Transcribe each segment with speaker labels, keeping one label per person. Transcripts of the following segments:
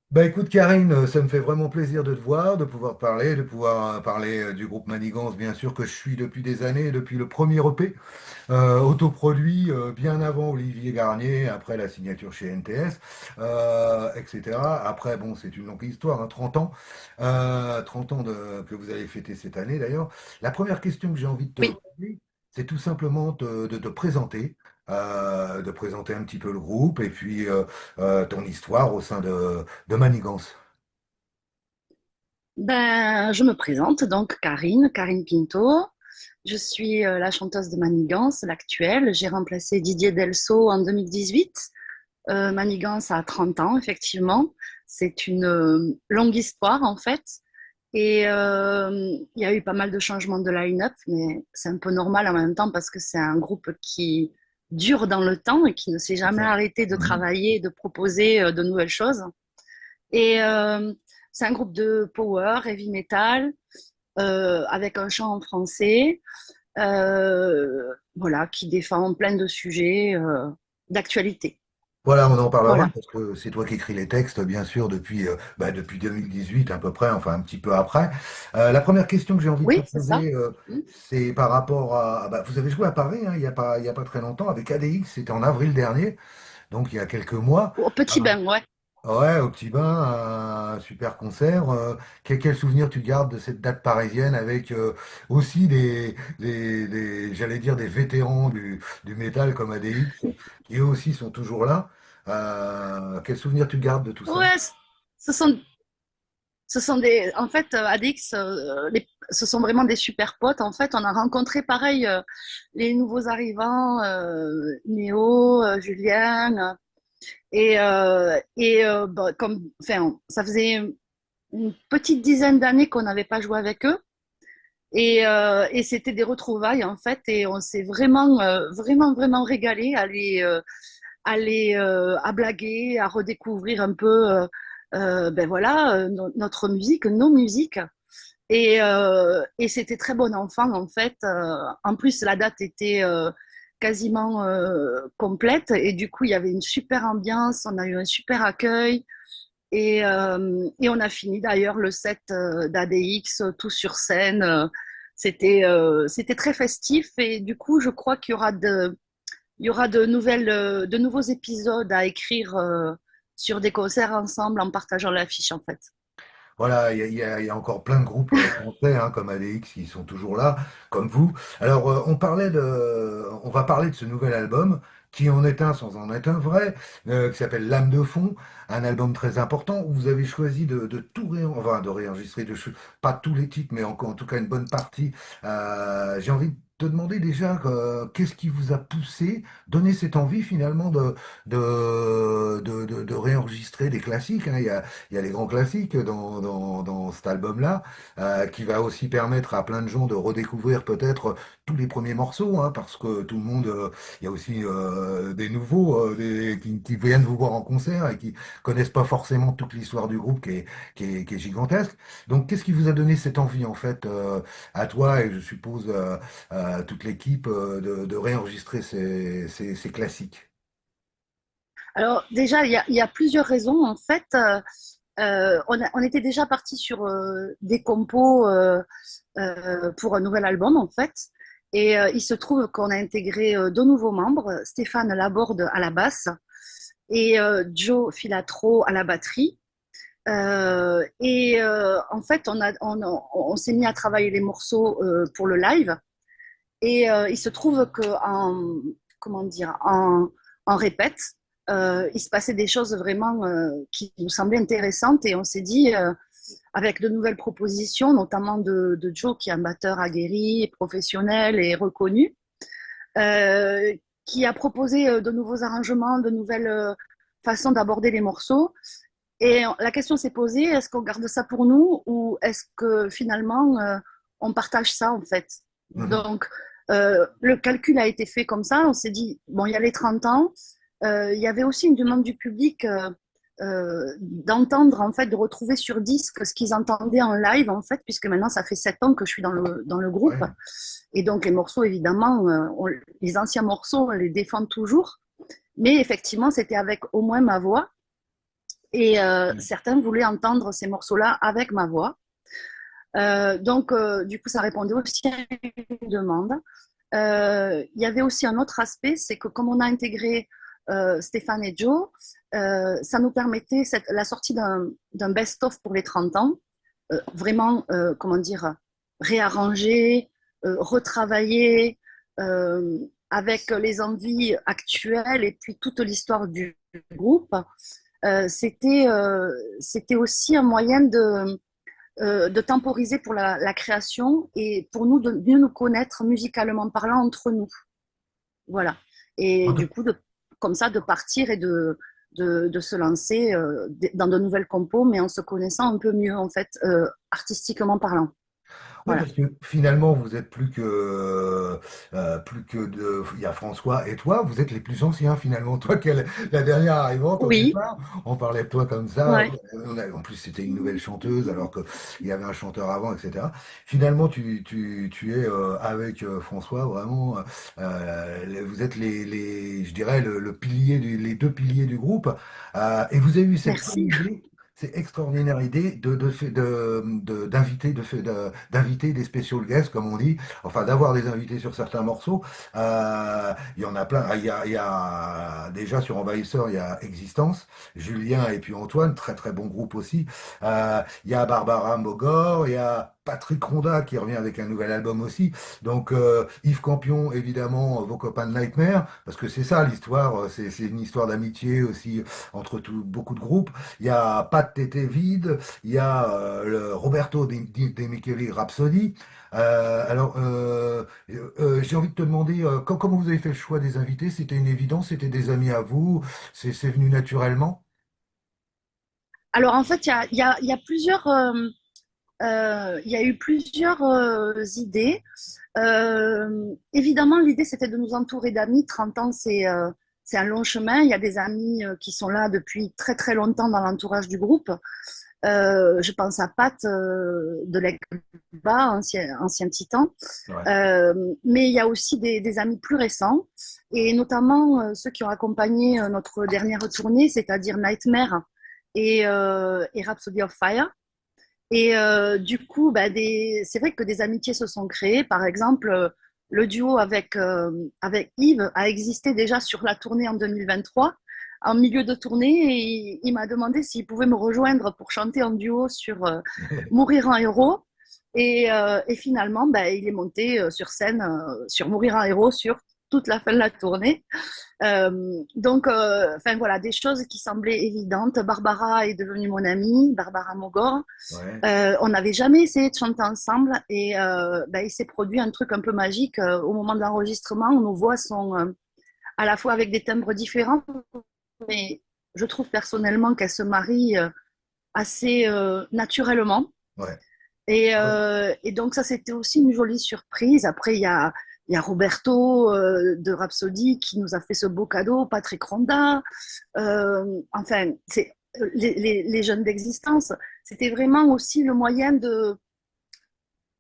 Speaker 1: Bah écoute Karine, ça me fait vraiment plaisir de te voir, de pouvoir te parler, de pouvoir parler du groupe Manigance, bien sûr que je suis depuis des années, depuis le premier EP, autoproduit bien avant Olivier Garnier, après la signature chez NTS, etc. Après, bon, c'est une longue histoire, hein, 30 ans, 30 ans que vous allez fêter cette année d'ailleurs. La première question que j'ai envie de te
Speaker 2: Oui.
Speaker 1: poser, c'est tout simplement de te présenter. De présenter un petit peu le groupe et puis ton histoire au sein de Manigance.
Speaker 2: Ben, je me présente donc Karine Pinto. Je suis la chanteuse de Manigance, l'actuelle. J'ai remplacé Didier Delso en 2018. Manigance a 30 ans, effectivement. C'est une longue histoire, en fait. Et il y a eu pas mal de changements de line-up, mais c'est un peu normal en même temps parce que c'est un groupe qui dure dans le temps et qui ne s'est
Speaker 1: C'est
Speaker 2: jamais
Speaker 1: ça.
Speaker 2: arrêté de
Speaker 1: Mhm.
Speaker 2: travailler et de proposer de nouvelles choses. Et c'est un groupe de power, heavy metal, avec un chant en français, voilà, qui défend plein de sujets d'actualité.
Speaker 1: Voilà, on en parlera
Speaker 2: Voilà.
Speaker 1: parce que c'est toi qui écris les textes, bien sûr, depuis 2018 à peu près, enfin un petit peu après. La première question que j'ai envie de te
Speaker 2: Oui, c'est ça.
Speaker 1: poser,
Speaker 2: Mm.
Speaker 1: c'est par rapport bah, vous avez joué à Paris, hein, il y a pas très longtemps avec ADX, c'était en avril dernier, donc il y a quelques mois.
Speaker 2: Au petit bain, ouais.
Speaker 1: Ouais, au Petit Bain, un super concert. Quel souvenir tu gardes de cette date parisienne avec aussi j'allais dire des vétérans du métal comme ADX, qui eux aussi sont toujours là. Quel souvenir tu gardes de tout ça?
Speaker 2: Ouais, ce sont, ce sont des, en fait, ADX, ce sont vraiment des super potes. En fait, on a rencontré pareil les nouveaux arrivants, Néo, Julien, bah, comme, enfin, ça faisait une petite dizaine d'années qu'on n'avait pas joué avec eux. Et c'était des retrouvailles en fait, et on s'est vraiment régalé à blaguer, à redécouvrir un peu, ben voilà, notre musique, nos musiques. Et c'était très bon enfant en fait. En plus, la date était quasiment complète, et du coup, il y avait une super ambiance, on a eu un super accueil. Et on a fini d'ailleurs le set d'ADX tout sur scène. C'était très festif, et du coup, je crois il y aura de nouveaux épisodes à écrire sur des concerts ensemble en partageant l'affiche en fait.
Speaker 1: Voilà, il y a encore plein de groupes français hein, comme ADX qui sont toujours là, comme vous. Alors, on va parler de ce nouvel album qui en est un sans en être un vrai, qui s'appelle L'âme de fond, un album très important où vous avez choisi de tout enfin, de réenregistrer, pas tous les titres, mais en tout cas une bonne partie. J'ai envie de te demander déjà qu'est-ce qui vous a poussé, donné cette envie finalement de réenregistrer des classiques. Hein. Il y a les grands classiques dans cet album-là, qui va aussi permettre à plein de gens de redécouvrir peut-être tous les premiers morceaux, hein, parce que tout le monde, il y a aussi des nouveaux qui viennent vous voir en concert et qui connaissent pas forcément toute l'histoire du groupe qui est gigantesque. Donc, qu'est-ce qui vous a donné cette envie, en fait, à toi et je suppose à toute l'équipe de réenregistrer ces classiques?
Speaker 2: Alors déjà, il y a plusieurs raisons en fait. On était déjà parti sur des compos pour un nouvel album en fait. Et il se trouve qu'on a intégré deux nouveaux membres, Stéphane Laborde à la basse et Joe Filatro à la batterie. En fait, on s'est mis à travailler les morceaux pour le live. Et il se trouve que comment dire, en répète, il se passait des choses vraiment qui nous semblaient intéressantes, et on s'est dit, avec de nouvelles propositions, notamment de Joe, qui est un batteur aguerri, professionnel et reconnu, euh, qui a proposé de nouveaux arrangements, de nouvelles façons d'aborder les morceaux. Et la question s'est posée, est-ce qu'on garde ça pour nous, ou est-ce que finalement on partage ça en fait?
Speaker 1: Mhm.
Speaker 2: Donc le calcul a été fait comme ça, on s'est dit, bon, il y a les 30 ans, il y avait aussi une demande du public d'entendre, en fait, de retrouver sur disque ce qu'ils entendaient en live, en fait, puisque maintenant ça fait 7 ans que je suis dans le groupe.
Speaker 1: Ouais.
Speaker 2: Et donc les morceaux, évidemment, les anciens morceaux, on les défend toujours. Mais effectivement, c'était avec au moins ma voix. Et certains voulaient entendre ces morceaux-là avec ma voix. Du coup, ça répondait aussi à une demande. Il y avait aussi un autre aspect, c'est que comme on a intégré Stéphane et Joe, ça nous permettait la sortie d'un best-of pour les 30 ans, vraiment, comment dire, réarrangé, retravaillé, euh, avec les envies actuelles et puis toute l'histoire du groupe. C'était aussi un moyen de temporiser pour la création et pour nous de mieux nous connaître musicalement parlant entre nous. Voilà. Et du coup, comme ça, de partir et de se lancer dans de nouvelles compos, mais en se connaissant un peu mieux, en fait, artistiquement parlant.
Speaker 1: Oui,
Speaker 2: Voilà.
Speaker 1: parce que finalement, vous êtes plus que deux. Il y a François et toi, vous êtes les plus anciens finalement. Toi, qui es la dernière arrivante au
Speaker 2: Oui,
Speaker 1: départ, on parlait de toi comme ça.
Speaker 2: ouais.
Speaker 1: En plus, c'était une nouvelle chanteuse alors qu'il y avait un chanteur avant, etc. Finalement, tu es avec François vraiment. Vous êtes je dirais, le pilier les deux piliers du groupe. Et vous avez eu cette bonne
Speaker 2: Merci.
Speaker 1: idée. C'est extraordinaire idée d'inviter d'inviter des special guests, comme on dit, enfin d'avoir des invités sur certains morceaux. Il y en a plein. Il y a déjà sur Envahisseur, il y a Existence, Julien et puis Antoine, très très bon groupe aussi. Il y a Barbara Mogor, il y a Patrick Ronda qui revient avec un nouvel album aussi. Donc Yves Campion, évidemment, vos copains de Nightmare, parce que c'est ça l'histoire, c'est une histoire d'amitié aussi entre beaucoup de groupes. Il y a Pat Tété Vide, il y a le Roberto De Micheli Rhapsody. J'ai envie de te demander comment vous avez fait le choix des invités? C'était une évidence, c'était des amis à vous, c'est venu naturellement?
Speaker 2: Alors, en fait, il y a plusieurs, il y a eu plusieurs idées. Évidemment, l'idée, c'était de nous entourer d'amis. 30 ans, c'est un long chemin. Il y a des amis qui sont là depuis très, très longtemps dans l'entourage du groupe. Je pense à Pat de l'ECBA, ancien Titan.
Speaker 1: Ouais,
Speaker 2: Mais il y a aussi des amis plus récents, et notamment ceux qui ont accompagné notre dernière tournée, c'est-à-dire Nightmare et Rhapsody of Fire. Et du coup, bah, c'est vrai que des amitiés se sont créées. Par exemple, le duo avec Yves a existé déjà sur la tournée en 2023. En milieu de tournée, et il m'a demandé s'il pouvait me rejoindre pour chanter en duo sur Mourir en héros. Et finalement, bah, il est monté sur scène sur Mourir en héros sur toute la fin de la tournée. Enfin voilà, des choses qui semblaient évidentes. Barbara est devenue mon amie, Barbara Mogor.
Speaker 1: ouais,
Speaker 2: On n'avait jamais essayé de chanter ensemble, et ben, il s'est produit un truc un peu magique au moment de l'enregistrement où nos voix sont à la fois avec des timbres différents, mais je trouve personnellement qu'elles se marient assez naturellement.
Speaker 1: ouais.
Speaker 2: Et donc ça, c'était aussi une jolie surprise. Après, il y a Roberto de Rhapsody qui nous a fait ce beau cadeau, Patrick Ronda, enfin, les jeunes d'existence. C'était vraiment aussi le moyen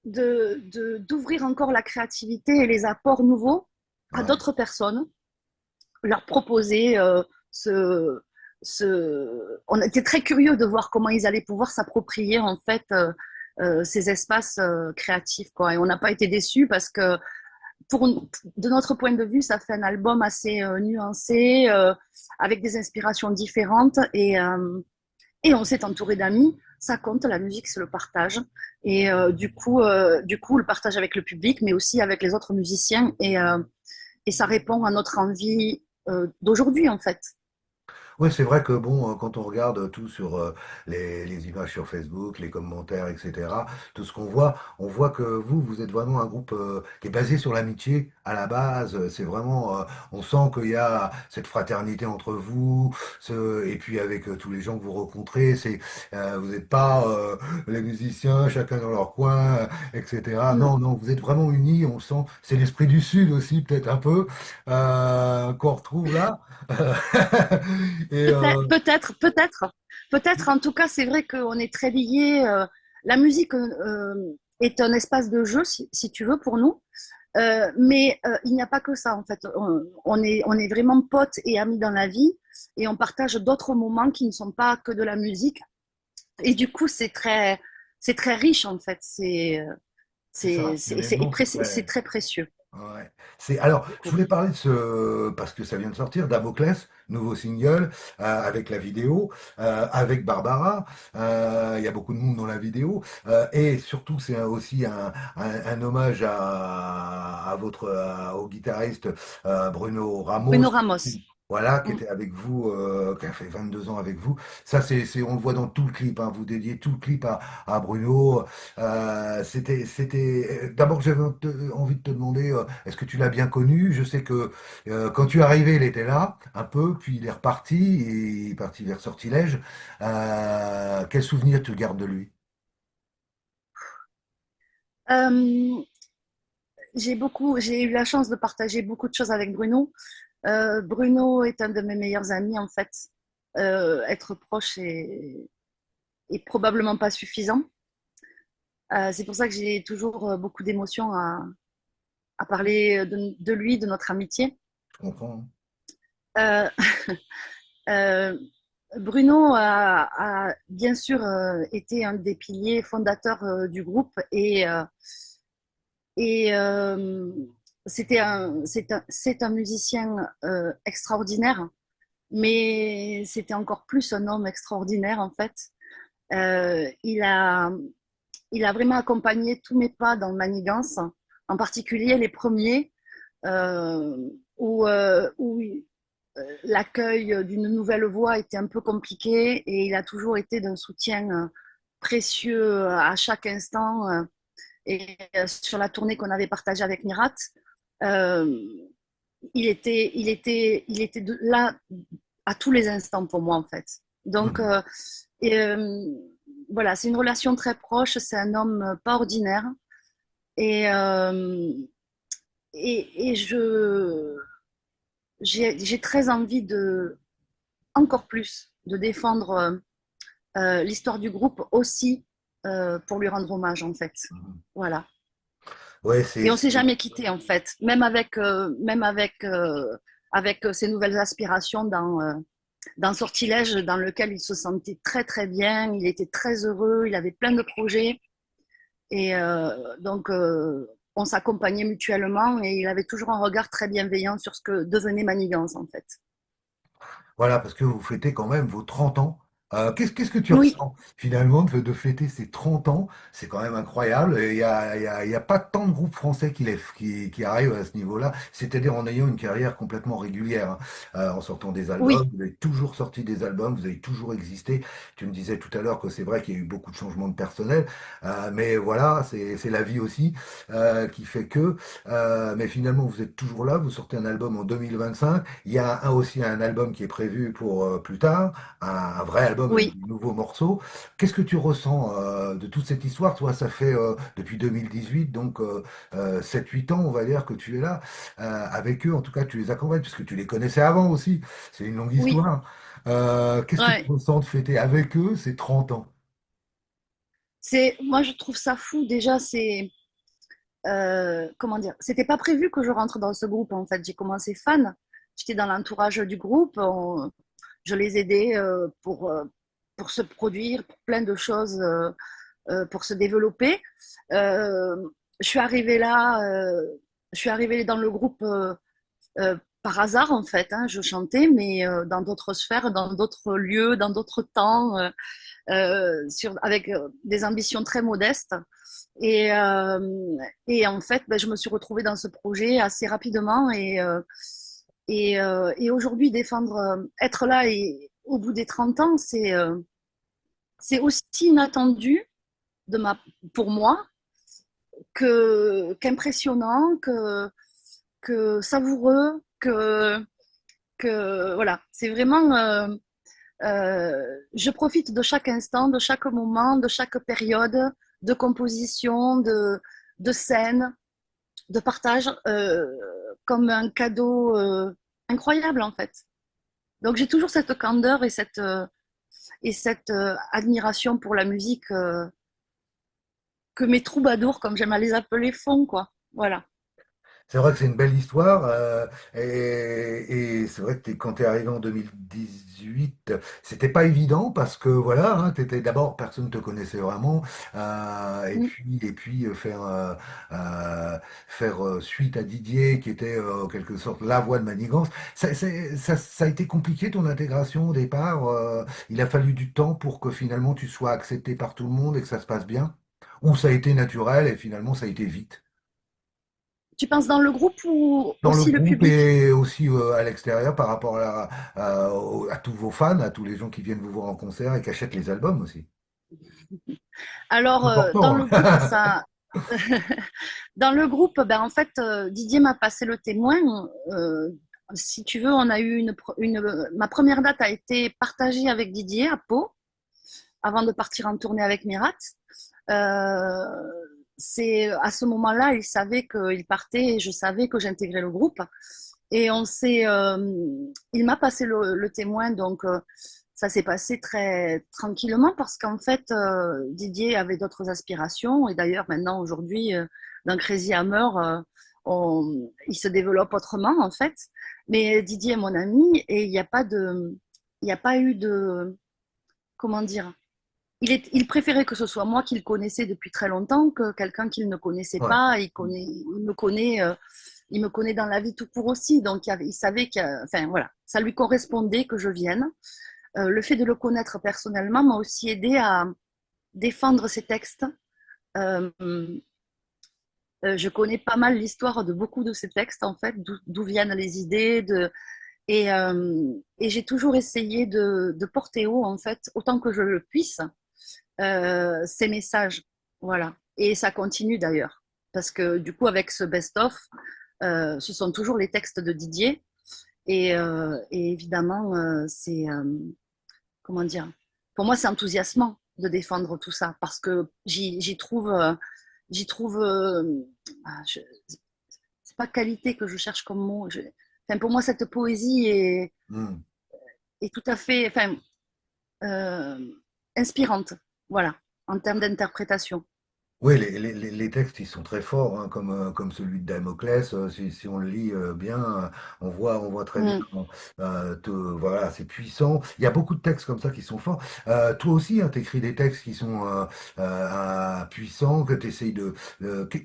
Speaker 2: d'ouvrir encore la créativité et les apports nouveaux à
Speaker 1: Ouais.
Speaker 2: d'autres personnes, leur proposer ce, On était très curieux de voir comment ils allaient pouvoir s'approprier en fait ces espaces créatifs, quoi. Et on n'a pas été déçus parce que pour, de notre point de vue, ça fait un album assez nuancé, avec des inspirations différentes, et on s'est entouré d'amis. Ça compte, la musique, c'est le partage. Et du coup, le partage avec le public, mais aussi avec les autres musiciens. Et ça répond à notre envie d'aujourd'hui, en fait.
Speaker 1: Oui, c'est vrai que bon, quand on regarde tout sur les images sur Facebook, les commentaires, etc., tout ce qu'on voit, on voit que vous êtes vraiment un groupe qui est basé sur l'amitié à la base. C'est vraiment, on sent qu'il y a cette fraternité entre vous, et puis avec tous les gens que vous rencontrez, vous n'êtes pas les musiciens, chacun dans leur coin, etc.
Speaker 2: Mm.
Speaker 1: Non, non, vous êtes vraiment unis. On sent, c'est l'esprit du Sud aussi, peut-être un peu, qu'on retrouve là. Et
Speaker 2: Peut-être. En tout cas, c'est vrai qu'on est très liés. La musique est un espace de jeu, si tu veux, pour nous. Mais il n'y a pas que ça, en fait. On est vraiment potes et amis dans la vie et on partage d'autres moments qui ne sont pas que de la musique. Et du coup, c'est très riche, en fait.
Speaker 1: C'est ça, humainement,
Speaker 2: C'est très précieux,
Speaker 1: ouais. Alors,
Speaker 2: du
Speaker 1: je
Speaker 2: coup.
Speaker 1: voulais parler de ce, parce que ça vient de sortir, Damoclès, nouveau single, avec la vidéo, avec Barbara. Il y a beaucoup de monde dans la vidéo. Et surtout, c'est aussi un hommage au guitariste Bruno Ramos.
Speaker 2: Bruno Ramos.
Speaker 1: Voilà, qui
Speaker 2: Mm.
Speaker 1: était avec vous, qui a fait 22 ans avec vous. Ça, on le voit dans tout le clip, hein. Vous dédiez tout le clip à Bruno. D'abord, j'avais envie de te demander, est-ce que tu l'as bien connu? Je sais que quand tu es arrivé, il était là, un peu, puis il est reparti, et il est parti vers Sortilège. Quel souvenir tu gardes de lui?
Speaker 2: Euh, j'ai eu la chance de partager beaucoup de choses avec Bruno. Bruno est un de mes meilleurs amis, en fait. Être proche est probablement pas suffisant. C'est pour ça que j'ai toujours beaucoup d'émotions à parler de lui, de notre amitié.
Speaker 1: Je comprends, hein.
Speaker 2: Euh, euh, Bruno a bien sûr été un des piliers fondateurs du groupe et c'est un musicien extraordinaire, mais c'était encore plus un homme extraordinaire en fait. Euh, il a, il a vraiment accompagné tous mes pas dans le manigance, en particulier les premiers, euh, où l'accueil d'une nouvelle voix était un peu compliqué et il a toujours été d'un soutien précieux à chaque instant. Et sur la tournée qu'on avait partagée avec Mirat, euh, il était là à tous les instants pour moi en fait. Donc
Speaker 1: Mhm.
Speaker 2: et, voilà, c'est une relation très proche. C'est un homme pas ordinaire et et j'ai très envie de encore plus de défendre l'histoire du groupe aussi pour lui rendre hommage en fait.
Speaker 1: Mhm.
Speaker 2: Voilà.
Speaker 1: Ouais,
Speaker 2: Et on s'est jamais quitté en fait, avec ses nouvelles aspirations dans Sortilège, dans lequel il se sentait très très bien, il était très heureux, il avait plein de projets et donc on s'accompagnait mutuellement et il avait toujours un regard très bienveillant sur ce que devenait Manigance en fait.
Speaker 1: Voilà, parce que vous fêtez quand même vos 30 ans. Qu'est-ce que tu
Speaker 2: Oui,
Speaker 1: ressens finalement de fêter ces 30 ans? C'est quand même incroyable. Et il y a pas tant de groupes français qui arrivent à ce niveau-là, c'est-à-dire en ayant une carrière complètement régulière, hein. En sortant des albums.
Speaker 2: oui,
Speaker 1: Vous avez toujours sorti des albums, vous avez toujours existé. Tu me disais tout à l'heure que c'est vrai qu'il y a eu beaucoup de changements de personnel, mais voilà, c'est la vie aussi qui fait que. Mais finalement, vous êtes toujours là, vous sortez un album en 2025. Il y a aussi un album qui est prévu pour plus tard, un vrai album avec
Speaker 2: oui,
Speaker 1: de nouveaux morceaux. Qu'est-ce que tu ressens de toute cette histoire? Toi, ça fait depuis 2018, donc 7-8 ans, on va dire, que tu es là avec eux. En tout cas, tu les accompagnes, puisque tu les connaissais avant aussi. C'est une longue
Speaker 2: oui,
Speaker 1: histoire. Qu'est-ce que tu
Speaker 2: ouais.
Speaker 1: ressens de fêter avec eux ces 30 ans?
Speaker 2: Moi je trouve ça fou. Déjà, comment dire, c'était pas prévu que je rentre dans ce groupe en fait. J'ai commencé fan, j'étais dans l'entourage du groupe, je les aidais pour se produire, pour plein de choses, pour se développer. Euh, je suis arrivée là, je suis arrivée dans le groupe par hasard en fait. Hein. Je chantais, mais dans d'autres sphères, dans d'autres lieux, dans d'autres temps, avec des ambitions très modestes. Et, et en fait, ben, je me suis retrouvée dans ce projet assez rapidement. Et aujourd'hui, être là et au bout des 30 ans, c'est aussi inattendu de pour moi qu'impressionnant, que savoureux, que voilà. C'est vraiment. Je profite de chaque instant, de chaque moment, de chaque période de composition, de scène, de partage, comme un cadeau incroyable en fait. Donc j'ai toujours cette candeur et cette admiration pour la musique que mes troubadours, comme j'aime à les appeler, font quoi. Voilà.
Speaker 1: C'est vrai que c'est une belle histoire. Et c'est vrai que quand tu es arrivé en 2018, c'était pas évident parce que voilà, hein, t'étais d'abord personne ne te connaissait vraiment.
Speaker 2: Mm.
Speaker 1: Euh, faire suite à Didier qui était en quelque sorte la voix de Manigance. Ça a été compliqué ton intégration au départ. Il a fallu du temps pour que finalement tu sois accepté par tout le monde et que ça se passe bien. Ou ça a été naturel et finalement ça a été vite.
Speaker 2: Tu penses dans le groupe ou
Speaker 1: Dans le
Speaker 2: aussi le
Speaker 1: groupe
Speaker 2: public?
Speaker 1: et aussi à l'extérieur par rapport à tous vos fans, à tous les gens qui viennent vous voir en concert et qui achètent les albums aussi.
Speaker 2: Alors, dans
Speaker 1: Important,
Speaker 2: le groupe,
Speaker 1: hein.
Speaker 2: ça, dans le groupe, ben, en fait, Didier m'a passé le témoin. Euh, Si tu veux, on a eu ma première date a été partagée avec Didier à Pau avant de partir en tournée avec Mirat. Euh, c'est à ce moment-là, il savait qu'il partait et je savais que j'intégrais le groupe. Et il m'a passé le témoin, donc ça s'est passé très tranquillement parce qu'en fait, Didier avait d'autres aspirations. Et d'ailleurs, maintenant, aujourd'hui, dans Crazy Hammer, il se développe autrement, en fait. Mais Didier est mon ami et il n'y a pas eu de, comment dire, il préférait que ce soit moi qui le connaissais depuis très longtemps que quelqu'un qu'il ne connaissait
Speaker 1: Ouais.
Speaker 2: pas. Il me connaît dans la vie tout court aussi, donc il savait que, enfin voilà, ça lui correspondait que je vienne. Le fait de le connaître personnellement m'a aussi aidé à défendre ses textes. Euh, je connais pas mal l'histoire de beaucoup de ces textes, en fait, d'où viennent les idées, et j'ai toujours essayé de porter haut, en fait, autant que je le puisse, ces messages. Voilà. Et ça continue d'ailleurs. Parce que du coup, avec ce best-of, ce sont toujours les textes de Didier. Et évidemment, comment dire, pour moi, c'est enthousiasmant de défendre tout ça parce que j'y trouve, ah, c'est pas qualité que je cherche comme mot. Enfin, pour moi, cette poésie
Speaker 1: Hmm.
Speaker 2: est tout à fait, enfin, euh, inspirante. Voilà, en termes d'interprétation.
Speaker 1: Oui, les textes, ils sont très forts, hein, comme celui de Damoclès. Si on le lit bien, on voit très bien.
Speaker 2: Mm.
Speaker 1: Voilà, c'est puissant. Il y a beaucoup de textes comme ça qui sont forts. Toi aussi, hein, tu écris des textes qui sont puissants, que tu essayes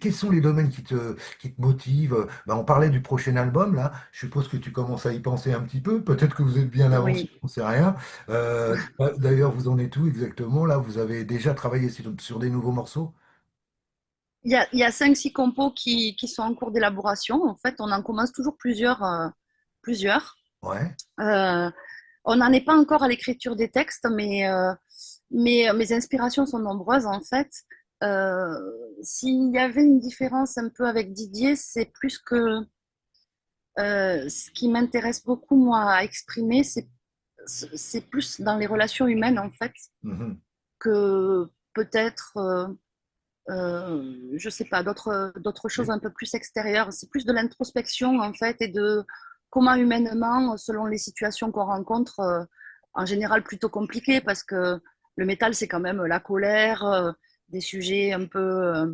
Speaker 1: quels sont les domaines qui te motivent? Ben, on parlait du prochain album, là. Je suppose que tu commences à y penser un petit peu. Peut-être que vous êtes bien avancé,
Speaker 2: Oui.
Speaker 1: on ne sait rien. D'ailleurs, vous en êtes où exactement? Là, vous avez déjà travaillé sur des nouveaux morceaux?
Speaker 2: Il y a 5-6 compos qui sont en cours d'élaboration. En fait, on en commence toujours plusieurs. Plusieurs.
Speaker 1: Ouais.
Speaker 2: Euh, on n'en est pas encore à l'écriture des textes, mais mes inspirations sont nombreuses, en fait. Euh, S'il y avait une différence un peu avec Didier, c'est plus que ce qui m'intéresse beaucoup, moi, à exprimer, c'est plus dans les relations humaines, en fait,
Speaker 1: Mhm.
Speaker 2: que peut-être je sais pas, d'autres choses
Speaker 1: Et
Speaker 2: un peu plus extérieures. C'est plus de l'introspection, en fait, et de comment humainement, selon les situations qu'on rencontre, en général plutôt compliquées, parce que le métal, c'est quand même la colère, des sujets un peu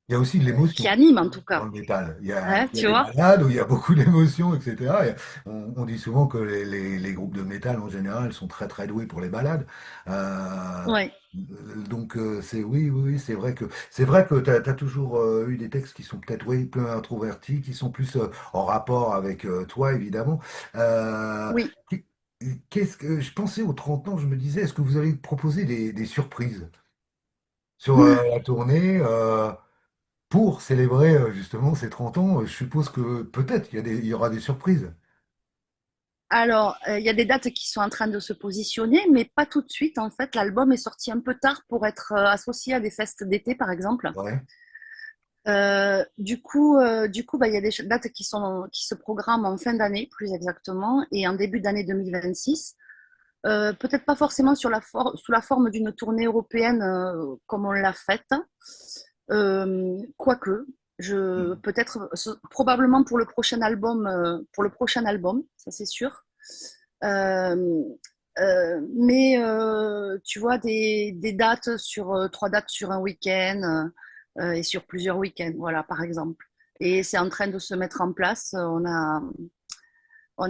Speaker 1: il y a aussi de
Speaker 2: qui
Speaker 1: l'émotion
Speaker 2: animent, en tout
Speaker 1: dans
Speaker 2: cas.
Speaker 1: le métal.
Speaker 2: Hein,
Speaker 1: Il y a
Speaker 2: tu
Speaker 1: des
Speaker 2: vois?
Speaker 1: balades où il y a beaucoup d'émotions, etc. On dit souvent que les groupes de métal, en général, sont très très doués pour les balades. Euh,
Speaker 2: Ouais.
Speaker 1: oui, oui, oui, c'est vrai que tu as toujours eu des textes qui sont peut-être oui, plus introvertis, qui sont plus en rapport avec toi, évidemment. Euh,
Speaker 2: Oui.
Speaker 1: qui- Qu'est-ce que je pensais aux 30 ans, je me disais, est-ce que vous avez proposé des surprises sur la tournée? Pour célébrer justement ces 30 ans, je suppose que peut-être il y aura des surprises.
Speaker 2: Alors, il y a des dates qui sont en train de se positionner, mais pas tout de suite. En fait, l'album est sorti un peu tard pour être associé à des festes d'été, par exemple.
Speaker 1: Ouais.
Speaker 2: Bah, il y a des dates qui se programment en fin d'année, plus exactement, et en début d'année 2026. Peut-être pas forcément sous la forme d'une tournée européenne comme on l'a faite, quoique,
Speaker 1: Mhm.
Speaker 2: probablement pour le prochain album, ça c'est sûr. Euh, mais tu vois, des dates sur 3 dates sur un week-end. et sur plusieurs week-ends, voilà, par exemple. Et c'est en train de se mettre en place. On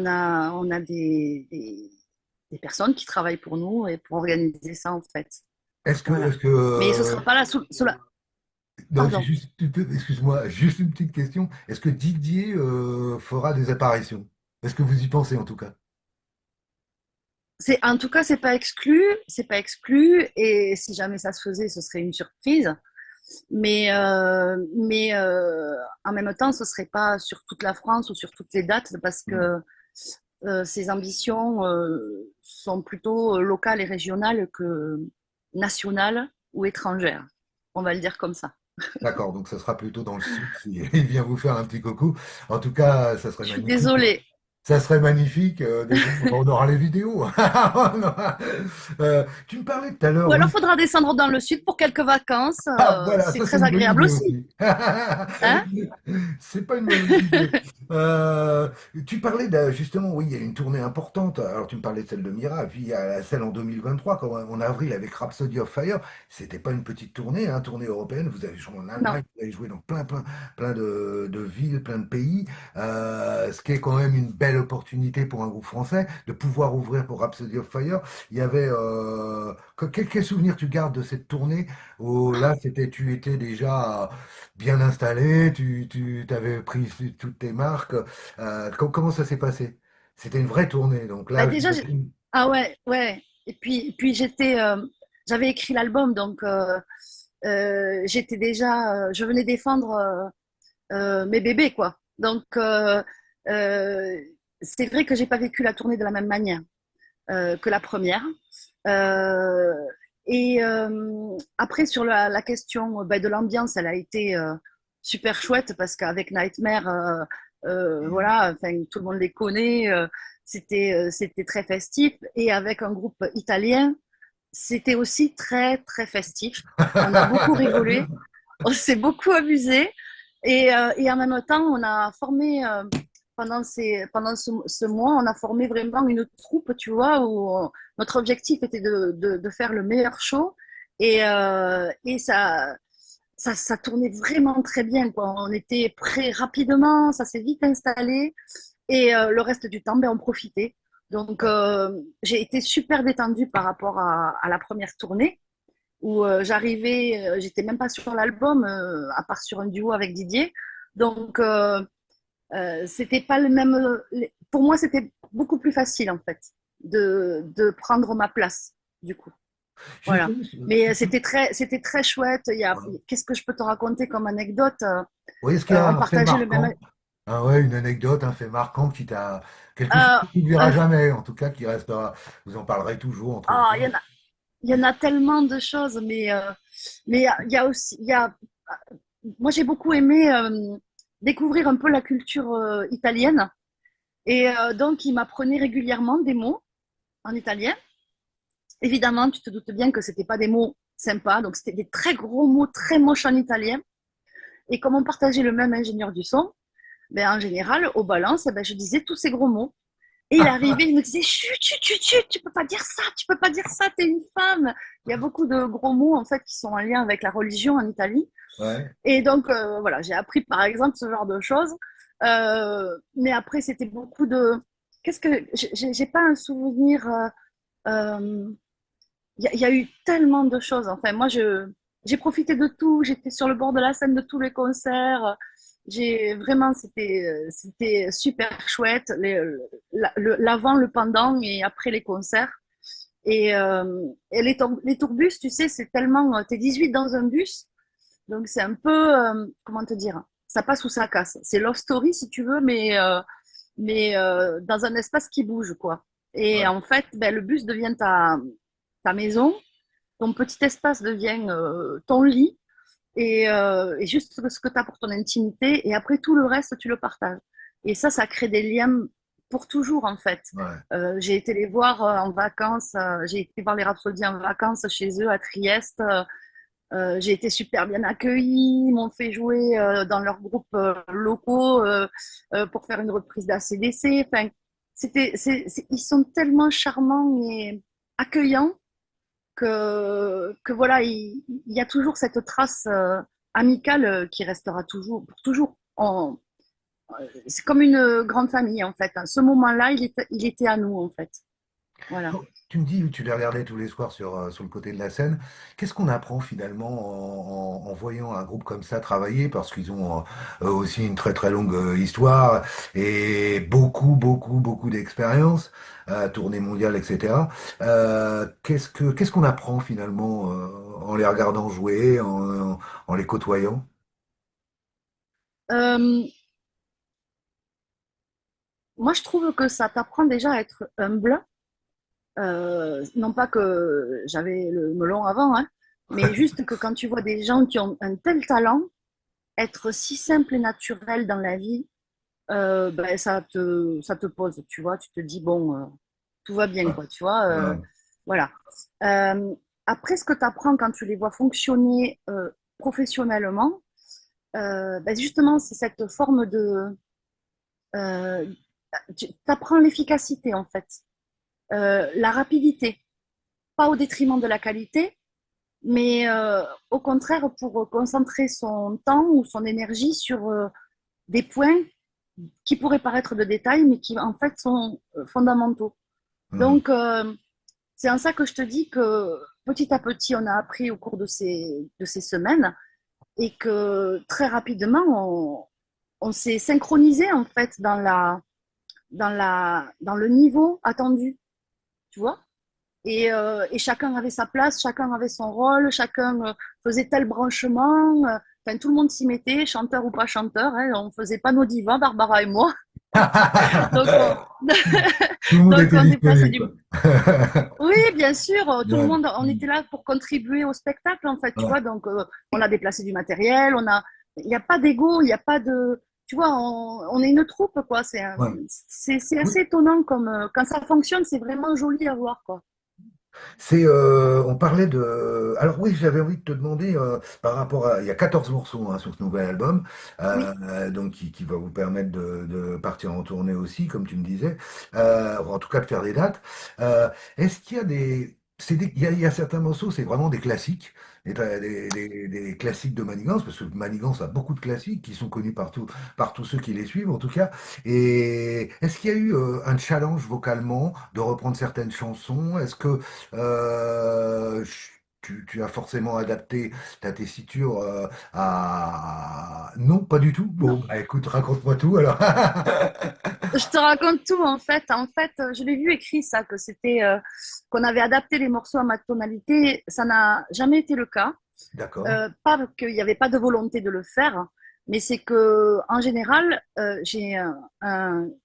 Speaker 2: a des personnes qui travaillent pour nous et pour organiser ça, en fait. Voilà.
Speaker 1: Est-ce que,
Speaker 2: Mais ce ne sera pas là sous la...
Speaker 1: non, c'est
Speaker 2: Pardon.
Speaker 1: juste, excuse-moi, juste une petite question. Est-ce que Didier fera des apparitions? Est-ce que vous y pensez en tout cas?
Speaker 2: En tout cas, c'est pas exclu, et si jamais ça se faisait, ce serait une surprise. Mais en même temps, ce serait pas sur toute la France ou sur toutes les dates parce
Speaker 1: Hmm.
Speaker 2: que ses ambitions sont plutôt locales et régionales que nationales ou étrangères. On va le dire comme ça.
Speaker 1: D'accord, donc ça sera plutôt dans le sud si il vient vous faire un petit coucou. En tout cas, ça serait
Speaker 2: Je suis
Speaker 1: magnifique.
Speaker 2: désolée.
Speaker 1: Ça serait magnifique. Déjà, on aura les vidéos. Tu me parlais tout à l'heure,
Speaker 2: Ou alors,
Speaker 1: oui.
Speaker 2: il faudra descendre dans le sud pour quelques vacances.
Speaker 1: Ah, voilà,
Speaker 2: C'est
Speaker 1: ça c'est
Speaker 2: très
Speaker 1: une bonne
Speaker 2: agréable
Speaker 1: idée
Speaker 2: aussi.
Speaker 1: aussi.
Speaker 2: Hein.
Speaker 1: C'est pas une mauvaise idée. Euh, Tu parlais justement, oui, il y a une tournée importante. Alors tu me parlais de celle de Mira, et puis il y a celle en 2023, en avril avec Rhapsody of Fire. C'était pas une petite tournée, hein, tournée européenne. Vous avez joué en
Speaker 2: Non.
Speaker 1: Allemagne, vous avez joué dans plein de villes, plein de pays. Ce qui est quand même une belle opportunité pour un groupe français de pouvoir ouvrir pour Rhapsody of Fire. Il y avait quel souvenir tu gardes de cette tournée? Oh, là, tu étais déjà bien installé, tu avais pris toutes tes marques. Comment ça s'est passé? C'était une vraie tournée, donc
Speaker 2: Bah
Speaker 1: là,
Speaker 2: déjà,
Speaker 1: j'imagine.
Speaker 2: ah ouais, ouais. Et puis j'avais écrit l'album, donc je venais défendre mes bébés, quoi. Donc euh, c'est vrai que j'ai pas vécu la tournée de la même manière que la première. Euh, et après, sur la question de l'ambiance, elle a été super chouette parce qu'avec Nightmare, voilà, enfin, tout le monde les connaît, c'était très festif. Et avec un groupe italien, c'était aussi très, très festif. On a beaucoup rigolé, on s'est beaucoup amusé. Et en même temps, on a formé, pendant ce mois, on a formé vraiment une troupe, tu vois, où notre objectif était de faire le meilleur show. Et ça tournait vraiment très bien, quoi. On était prêts rapidement, ça s'est vite installé. Et le reste du temps, ben, on profitait. Donc, j'ai été super détendue par rapport à la première tournée où j'étais même pas sur l'album, à part sur un duo avec Didier. Donc, c'était pas le même. Pour moi, c'était beaucoup plus facile, en fait, de prendre ma place, du coup. Voilà.
Speaker 1: Justement,
Speaker 2: Mais c'était très chouette. Qu'est-ce que je peux te raconter comme anecdote?
Speaker 1: oui, est-ce qu'il y a
Speaker 2: On
Speaker 1: un fait
Speaker 2: partageait le même.
Speaker 1: marquant? Ah ouais, une anecdote, un fait marquant qui t'a. Quelque chose
Speaker 2: Euh,
Speaker 1: que tu n'oublieras
Speaker 2: un-
Speaker 1: jamais, en tout cas, qui restera. Vous en parlerez toujours entre
Speaker 2: ah,
Speaker 1: vous.
Speaker 2: il y en a tellement de choses, mais il y a aussi, moi j'ai beaucoup aimé découvrir un peu la culture italienne. Et donc, il m'apprenait régulièrement des mots en italien. Évidemment, tu te doutes bien que c'était pas des mots sympas, donc c'était des très gros mots très moches en italien. Et comme on partageait le même ingénieur du son, ben, en général, au balance, ben, je disais tous ces gros mots. Et il arrivait, il me disait chut, chut, chut, chut, tu peux pas dire ça, tu peux pas dire ça, t'es une femme. Il y a beaucoup de gros mots en fait qui sont en lien avec la religion en Italie.
Speaker 1: Ouais.
Speaker 2: Et donc voilà, j'ai appris par exemple ce genre de choses. Mais après, c'était beaucoup de. Qu'est-ce que j'ai pas un souvenir. euh, il y a eu tellement de choses. Enfin, moi, j'ai profité de tout. J'étais sur le bord de la scène de tous les concerts. Vraiment, c'était super chouette. L'avant, le pendant et après les concerts. Et les tourbus, tu sais, c'est tellement. T'es 18 dans un bus, donc c'est un peu. Comment te dire? Ça passe ou ça casse. C'est Love Story, si tu veux, mais dans un espace qui bouge, quoi. Et
Speaker 1: Ouais.
Speaker 2: en fait, ben, le bus devient ta maison, ton petit espace devient ton lit et juste ce que tu as pour ton intimité. Et après, tout le reste, tu le partages. Et ça crée des liens pour toujours, en fait.
Speaker 1: Ouais.
Speaker 2: J'ai été les voir en vacances, j'ai été voir les Rhapsodies en vacances chez eux à Trieste. J'ai été super bien accueillie, ils m'ont fait jouer dans leurs groupes locaux pour faire une reprise d'ACDC. Enfin, ils sont tellement charmants et accueillants que voilà, il y a toujours cette trace amical qui restera toujours, pour toujours. C'est comme une grande famille, en fait. Ce moment-là, il était à nous, en fait. Voilà.
Speaker 1: Bon, tu me dis, tu les regardais tous les soirs sur le côté de la scène. Qu'est-ce qu'on apprend finalement en voyant un groupe comme ça travailler? Parce qu'ils ont aussi une très très longue histoire et beaucoup d'expérience, tournée mondiale, etc. Qu'est-ce qu'on apprend finalement en les regardant jouer, en les côtoyant?
Speaker 2: Euh, Moi, je trouve que ça t'apprend déjà à être humble. Non pas que j'avais le melon avant, hein, mais juste que quand tu vois des gens qui ont un tel talent, être si simple et naturel dans la vie, ben, ça te pose, tu vois. Tu te dis, bon, tout va bien, quoi, tu vois.
Speaker 1: Ouais.
Speaker 2: Voilà. Euh, Après, ce que tu apprends quand tu les vois fonctionner professionnellement, ben justement, c'est cette forme de... euh, tu apprends l'efficacité, en fait. La rapidité, pas au détriment de la qualité, mais au contraire pour concentrer son temps ou son énergie sur des points qui pourraient paraître de détails, mais qui en fait sont fondamentaux.
Speaker 1: Mhm.
Speaker 2: Donc, c'est en ça que je te dis que petit à petit, on a appris au cours de ces semaines et que très rapidement, on s'est synchronisé en fait dans le niveau attendu, tu vois. Et chacun avait sa place, chacun avait son rôle, chacun faisait tel branchement. Enfin, tout le monde s'y mettait, chanteur ou pas chanteur. Hein, on faisait pas nos divas, Barbara et moi. Donc,
Speaker 1: Tout le monde
Speaker 2: donc
Speaker 1: était
Speaker 2: on déplaçait
Speaker 1: disponible,
Speaker 2: du.
Speaker 1: quoi.
Speaker 2: Oui, bien sûr, tout le
Speaker 1: Ouais.
Speaker 2: monde, on était là pour contribuer au spectacle, en fait, tu
Speaker 1: Ouais.
Speaker 2: vois. Donc, on a déplacé du matériel, il n'y a pas d'ego, il n'y a pas de. Tu vois, on est une troupe, quoi.
Speaker 1: Ouais.
Speaker 2: C'est
Speaker 1: Oui.
Speaker 2: assez étonnant comme quand ça fonctionne, c'est vraiment joli à voir, quoi.
Speaker 1: On parlait de. Alors oui, j'avais envie de te demander par rapport à. Il y a 14 morceaux hein, sur ce nouvel album,
Speaker 2: Oui.
Speaker 1: donc qui va vous permettre de partir en tournée aussi, comme tu me disais, ou en tout cas de faire des dates. Est-ce qu'il y a des. Il y a certains morceaux, c'est vraiment des classiques, des classiques de Manigance, parce que Manigance a beaucoup de classiques qui sont connus par tous ceux qui les suivent en tout cas. Et est-ce qu'il y a eu un challenge vocalement de reprendre certaines chansons? Est-ce que euh, tu as forcément adapté ta tessiture Non, pas du tout. Bon,
Speaker 2: Non,
Speaker 1: bah, écoute, raconte-moi tout alors.
Speaker 2: je te raconte tout en fait. En fait, je l'ai vu écrit ça, que c'était qu'on avait adapté les morceaux à ma tonalité. Ça n'a jamais été le cas.
Speaker 1: D'accord.
Speaker 2: Pas qu'il n'y avait pas de volonté de le faire, mais c'est que en général, j'ai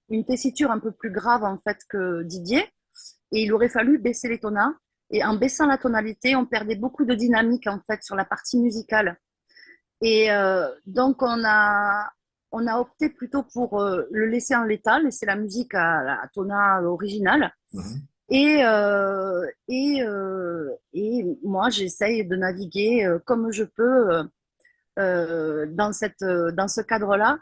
Speaker 2: une tessiture un peu plus grave en fait que Didier, et il aurait fallu baisser les tonats. Et en baissant la tonalité, on perdait beaucoup de dynamique en fait sur la partie musicale. Et donc, on a opté plutôt pour le laisser en l'état, laisser la musique à la tona originale.
Speaker 1: Mhm.
Speaker 2: Et moi, j'essaye de naviguer comme je peux dans ce cadre-là.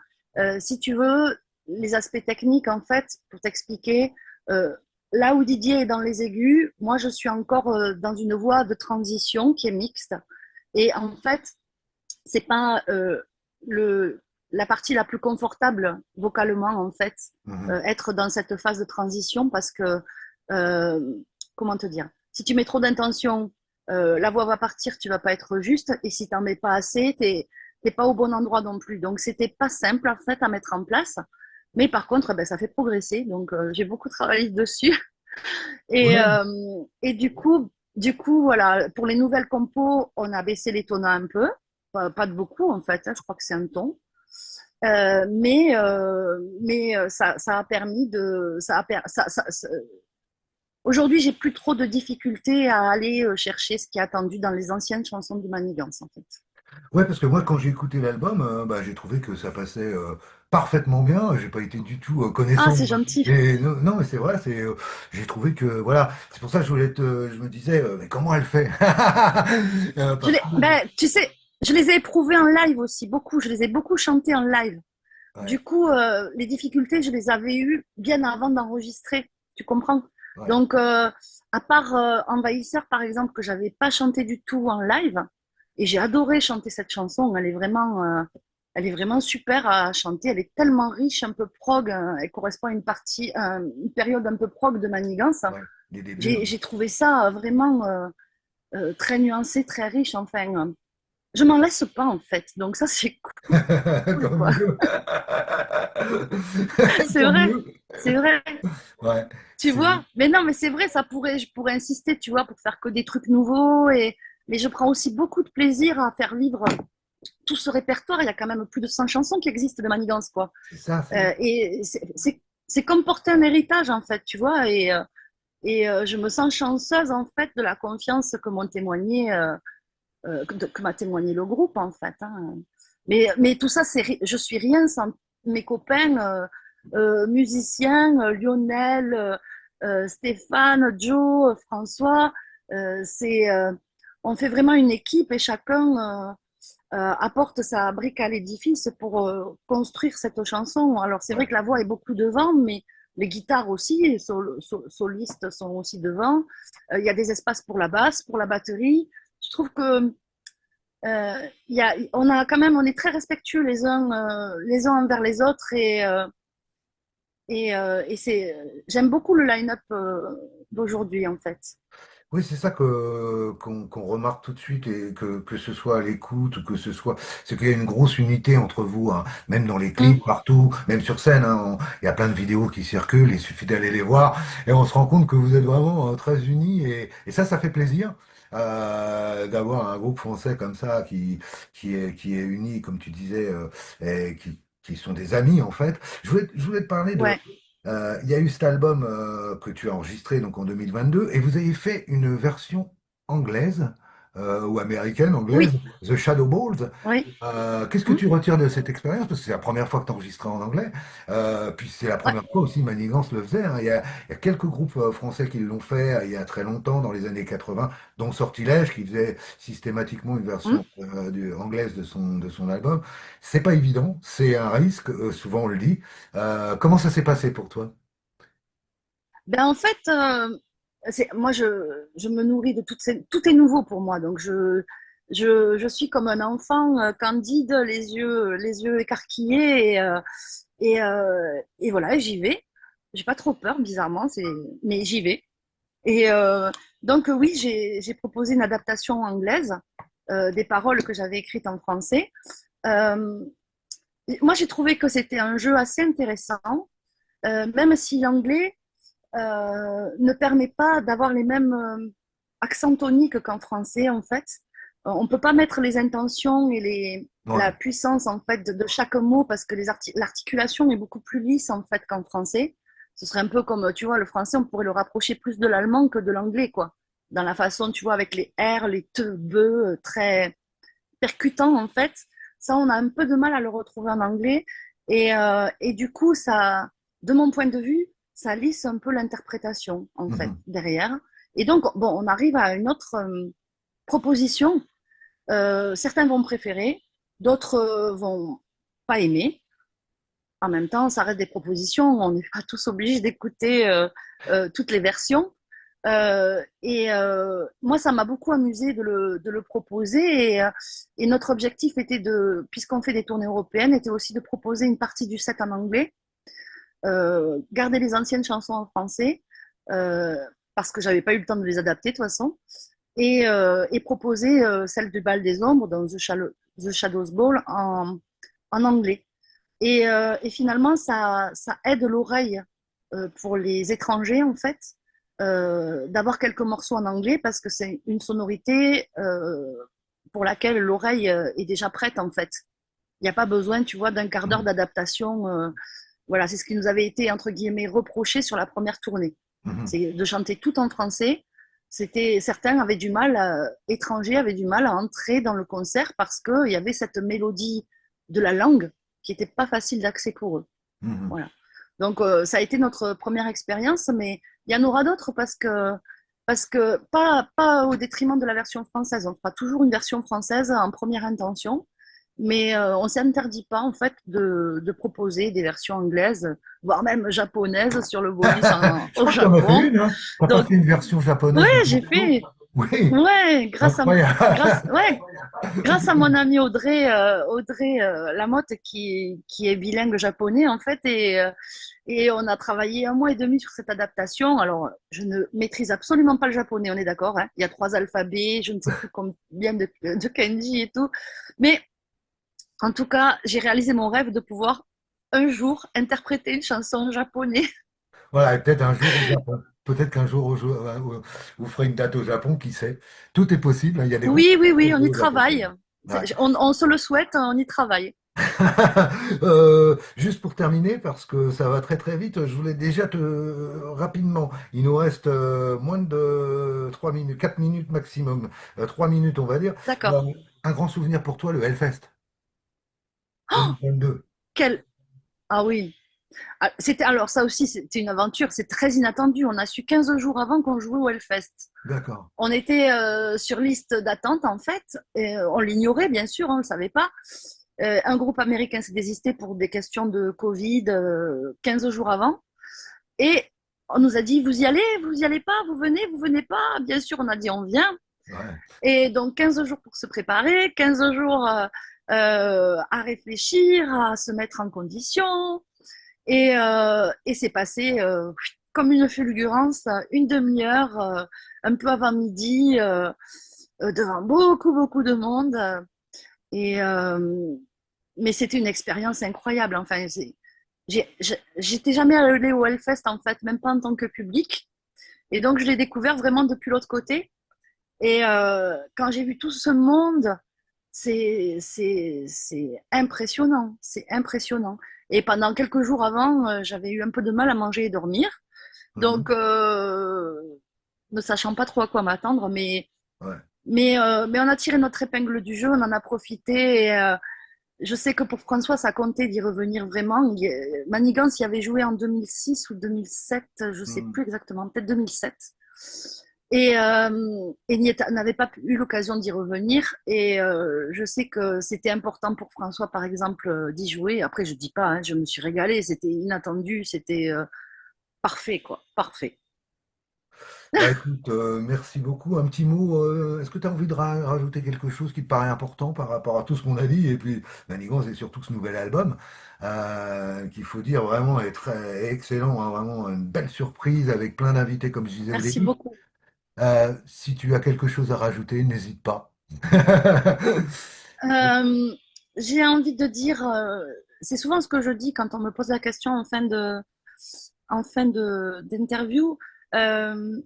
Speaker 2: Si tu veux, les aspects techniques, en fait, pour t'expliquer, euh, là où Didier est dans les aigus, moi, je suis encore dans une voie de transition qui est mixte. Et en fait, c'est pas le, la partie la plus confortable vocalement en fait,
Speaker 1: Mhm.
Speaker 2: être dans cette phase de transition parce que euh, comment te dire, si tu mets trop d'intention, la voix va partir, tu vas pas être juste, et si tu n'en mets pas assez, t'es pas au bon endroit non plus. Donc c'était pas simple en fait à mettre en place, mais par contre, ben, ça fait progresser. Donc j'ai beaucoup travaillé dessus et,
Speaker 1: Ouais.
Speaker 2: euh, et du coup, voilà, pour les nouvelles compos, on a baissé les tons un peu, pas de beaucoup en fait, hein, je crois que c'est un ton. Ça a permis de, ça a per- ça- Aujourd'hui, j'ai plus trop de difficultés à aller chercher ce qui est attendu dans les anciennes chansons de Manigance en fait.
Speaker 1: Ouais, parce que moi, quand j'ai écouté l'album, bah, j'ai trouvé que ça passait parfaitement bien. J'ai pas été du tout
Speaker 2: Ah,
Speaker 1: connaissant.
Speaker 2: c'est gentil.
Speaker 1: Et non, non, mais c'est vrai, j'ai trouvé que voilà, c'est pour ça que je me disais, mais comment elle fait? Parce que
Speaker 2: Ben, tu sais, je les ai éprouvés en live aussi, beaucoup. Je les ai beaucoup chantés en live. Du
Speaker 1: ouais,
Speaker 2: coup, les difficultés, je les avais eues bien avant d'enregistrer. Tu comprends?
Speaker 1: ouais.
Speaker 2: Donc, à part Envahisseur, par exemple, que j'avais pas chanté du tout en live, et j'ai adoré chanter cette chanson. Elle est vraiment super à chanter. Elle est tellement riche, un peu prog. Elle correspond à une période un peu prog de Manigance.
Speaker 1: Ouais, les débuts.
Speaker 2: J'ai trouvé ça vraiment très nuancé, très riche. Enfin, je m'en lasse pas en fait. Donc ça, c'est cool,
Speaker 1: Tant
Speaker 2: quoi.
Speaker 1: mieux.
Speaker 2: C'est
Speaker 1: Tant
Speaker 2: vrai,
Speaker 1: mieux.
Speaker 2: c'est vrai.
Speaker 1: Ouais,
Speaker 2: Tu
Speaker 1: c'est
Speaker 2: vois? Mais non, mais c'est vrai, je pourrais insister, tu vois, pour faire que des trucs nouveaux. Mais je prends aussi beaucoup de plaisir à faire vivre tout ce répertoire. Il y a quand même plus de 100 chansons qui existent de Manigance, quoi.
Speaker 1: c'est ça, c'est
Speaker 2: Et c'est comme porter un héritage, en fait, tu vois. Je me sens chanceuse, en fait, de la confiance que m'a témoigné le groupe, en fait, hein. Mais tout ça, je suis rien sans mes copains musiciens, Lionel, Stéphane, Joe, François. C'est, on fait vraiment une équipe et chacun apporte sa brique à l'édifice pour construire cette chanson. Alors c'est vrai
Speaker 1: ouais.
Speaker 2: que la voix est beaucoup devant, mais les guitares aussi, les solistes sont aussi devant. Il y a des espaces pour la basse, pour la batterie. Je trouve que on a quand même, on est très respectueux les uns envers les autres j'aime beaucoup le line-up d'aujourd'hui en fait.
Speaker 1: Oui, c'est ça qu'on remarque tout de suite et que ce soit à l'écoute ou que ce soit, c'est qu'il y a une grosse unité entre vous, hein, même dans les clips,
Speaker 2: Mm,
Speaker 1: partout, même sur scène, hein, il y a plein de vidéos qui circulent, il suffit d'aller les voir et on se rend compte que vous êtes vraiment très unis et ça fait plaisir. D'avoir un groupe français comme ça qui est uni, comme tu disais, et qui sont des amis en fait. Je voulais te parler
Speaker 2: ouais,
Speaker 1: il y a eu cet album que tu as enregistré donc en 2022 et vous avez fait une version anglaise ou américaine, anglaise,
Speaker 2: oui,
Speaker 1: The Shadow Balls.
Speaker 2: oui.
Speaker 1: Qu'est-ce que
Speaker 2: Mm,
Speaker 1: tu retires de cette expérience? Parce que c'est la première fois que tu enregistrais en anglais. Puis c'est la
Speaker 2: ouais,
Speaker 1: première fois aussi Manigance le faisait, hein. Il y a quelques groupes français qui l'ont fait il y a très longtemps, dans les années 80, dont Sortilège, qui faisait systématiquement une
Speaker 2: mm.
Speaker 1: version anglaise de son album. C'est pas évident, c'est un risque, souvent on le dit. Comment ça s'est passé pour toi?
Speaker 2: Ben en fait, moi je me nourris de tout est nouveau pour moi, donc je suis comme un enfant candide, les yeux écarquillés et voilà, j'y vais. J'ai pas trop peur, bizarrement, mais j'y vais. Et donc oui, j'ai proposé une adaptation anglaise des paroles que j'avais écrites en français. Euh, Moi, j'ai trouvé que c'était un jeu assez intéressant, même si l'anglais ne permet pas d'avoir les mêmes accents toniques qu'en français, en fait. On ne peut pas mettre les intentions et la
Speaker 1: Ouais.
Speaker 2: puissance, en fait, de chaque mot parce que l'articulation est beaucoup plus lisse, en fait, qu'en français. Ce serait un peu comme, tu vois, le français, on pourrait le rapprocher plus de l'allemand que de l'anglais, quoi. Dans la façon, tu vois, avec les R, les te, be, très percutants, en fait. Ça, on a un peu de mal à le retrouver en anglais. Et du coup, de mon point de vue, ça lisse un peu l'interprétation, en fait,
Speaker 1: Mhm.
Speaker 2: derrière. Et donc, bon, on arrive à une autre proposition. Certains vont préférer, d'autres vont pas aimer. En même temps, ça reste des propositions. On n'est pas tous obligés d'écouter toutes les versions. Moi, ça m'a beaucoup amusé de le proposer. Et notre objectif était puisqu'on fait des tournées européennes, était aussi de proposer une partie du set en anglais, garder les anciennes chansons en français, euh, parce que j'avais pas eu le temps de les adapter de toute façon, et proposer celle du Bal des Ombres dans The Shadows Ball en anglais. Et finalement, ça aide l'oreille pour les étrangers, en fait, d'avoir quelques morceaux en anglais parce que c'est une sonorité pour laquelle l'oreille est déjà prête, en fait. Il n'y a pas besoin, tu vois, d'un quart d'heure
Speaker 1: Mhm.
Speaker 2: d'adaptation. Voilà, c'est ce qui nous avait été, entre guillemets, reproché sur la première tournée.
Speaker 1: Mhm.
Speaker 2: C'est de chanter tout en français. Certains avaient du mal, étrangers avaient du mal à entrer dans le concert parce qu'il y avait cette mélodie de la langue qui n'était pas facile d'accès pour eux.
Speaker 1: Mhm.
Speaker 2: Voilà. Donc, ça a été notre première expérience, mais il y en aura d'autres parce que pas au détriment de la version française. On fera toujours une version française en première intention, mais on ne s'interdit pas en fait de proposer des versions anglaises, voire même japonaises sur le bonus
Speaker 1: Je
Speaker 2: au
Speaker 1: crois que tu en as fait
Speaker 2: Japon.
Speaker 1: une, hein. T'as pas
Speaker 2: Donc,
Speaker 1: fait une version
Speaker 2: ouais,
Speaker 1: japonaise de ton
Speaker 2: j'ai
Speaker 1: morceau?
Speaker 2: fait.
Speaker 1: Oui,
Speaker 2: Ouais,
Speaker 1: incroyable.
Speaker 2: ouais, grâce à mon amie Audrey Lamotte qui est bilingue japonais en fait et on a travaillé un mois et demi sur cette adaptation. Alors, je ne maîtrise absolument pas le japonais, on est d'accord, hein. Il y a 3 alphabets, je ne sais plus combien de kanji et tout. Mais en tout cas, j'ai réalisé mon rêve de pouvoir un jour interpréter une chanson japonaise.
Speaker 1: Voilà, et peut-être un jour au Japon. Peut-être qu'un jour vous ferez une date au Japon, qui sait. Tout est possible, hein. Il y a des groupes
Speaker 2: Oui, oui,
Speaker 1: qui
Speaker 2: oui,
Speaker 1: peuvent
Speaker 2: on
Speaker 1: jouer
Speaker 2: y
Speaker 1: au Japon.
Speaker 2: travaille.
Speaker 1: Ouais.
Speaker 2: On se le souhaite, on y travaille.
Speaker 1: Juste pour terminer, parce que ça va très très vite, je voulais déjà te rapidement, il nous reste moins de 3 minutes, 4 minutes maximum, 3 minutes on va dire. Euh,
Speaker 2: D'accord.
Speaker 1: un grand souvenir pour toi, le Hellfest 2022.
Speaker 2: Quel... Ah oui. Ah, alors ça aussi, c'était une aventure, c'est très inattendu. On a su 15 jours avant qu'on jouait au Hellfest.
Speaker 1: D'accord.
Speaker 2: On était sur liste d'attente en fait, et on l'ignorait bien sûr, on ne le savait pas. Un groupe américain s'est désisté pour des questions de Covid 15 jours avant. Et on nous a dit, vous y allez pas, vous venez pas. Bien sûr, on a dit, on vient.
Speaker 1: Ouais.
Speaker 2: Et donc 15 jours pour se préparer, 15 jours à réfléchir, à se mettre en condition. Et c'est passé comme une fulgurance, une demi-heure, un peu avant midi, devant beaucoup, beaucoup de monde. Et, mais c'était une expérience incroyable. Enfin, j'étais jamais allée au Hellfest, en fait, même pas en tant que public. Et donc, je l'ai découvert vraiment depuis l'autre côté. Et quand j'ai vu tout ce monde, c'est impressionnant, c'est impressionnant. Et pendant quelques jours avant, j'avais eu un peu de mal à manger et dormir. Donc,
Speaker 1: Mhm.
Speaker 2: ne sachant pas trop à quoi m'attendre,
Speaker 1: Ouais.
Speaker 2: mais on a tiré notre épingle du jeu, on en a profité. Et je sais que pour François, ça comptait d'y revenir vraiment. Manigance y avait joué en 2006 ou 2007, je ne sais
Speaker 1: Mhm.
Speaker 2: plus exactement, peut-être 2007. Et n'avait pas eu l'occasion d'y revenir. Et je sais que c'était important pour François, par exemple, d'y jouer. Après, je dis pas, hein, je me suis régalée, c'était inattendu, c'était parfait, quoi, parfait.
Speaker 1: Bah écoute, merci beaucoup. Un petit mot, est-ce que tu as envie de rajouter quelque chose qui te paraît important par rapport à tout ce qu'on a dit? Et puis, Manigance, c'est surtout ce nouvel album, qu'il faut dire vraiment est très excellent, hein, vraiment une belle surprise avec plein d'invités, comme je disais au
Speaker 2: Merci
Speaker 1: début.
Speaker 2: beaucoup.
Speaker 1: Si tu as quelque chose à rajouter, n'hésite pas.
Speaker 2: Euh, j'ai envie de dire, c'est souvent ce que je dis quand on me pose la question d'interview. Euh,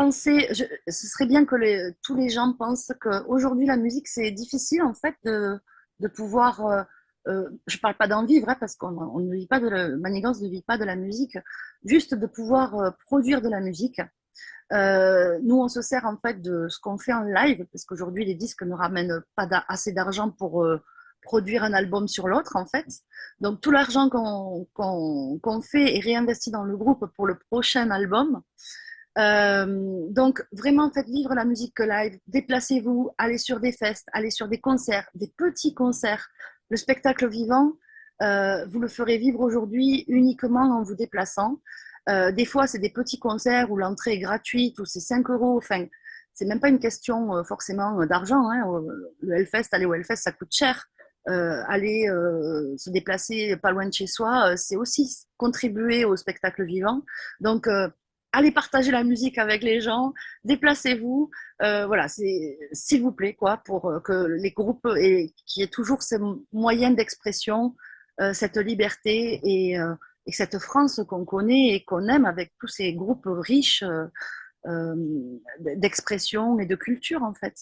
Speaker 2: ce serait bien que tous les gens pensent qu'aujourd'hui la musique c'est difficile en fait de pouvoir. Je parle pas d'en vivre hein, parce qu'on ne vit pas Manigance ne vit pas de la musique, juste de pouvoir produire de la musique. Nous, on se sert en fait de ce qu'on fait en live, parce qu'aujourd'hui, les disques ne ramènent pas assez d'argent pour produire un album sur l'autre, en fait. Donc, tout l'argent qu'on fait est réinvesti dans le groupe pour le prochain album. Donc, vraiment, faites vivre la musique live. Déplacez-vous, allez sur des festes, allez sur des concerts, des petits concerts. Le spectacle vivant, vous le ferez vivre aujourd'hui uniquement en vous déplaçant. Des fois, c'est des petits concerts où l'entrée est gratuite, où c'est 5 euros. Enfin, c'est même pas une question forcément d'argent, hein. Le Hellfest, aller au Hellfest, ça coûte cher. Aller se déplacer pas loin de chez soi, c'est aussi contribuer au spectacle vivant. Donc, allez partager la musique avec les gens, déplacez-vous. Voilà, c'est s'il vous plaît, quoi, pour que les groupes aient, qu'il y ait toujours ces moyens d'expression, cette liberté et cette France qu'on connaît et qu'on aime avec tous ces groupes riches d'expression et de culture, en fait.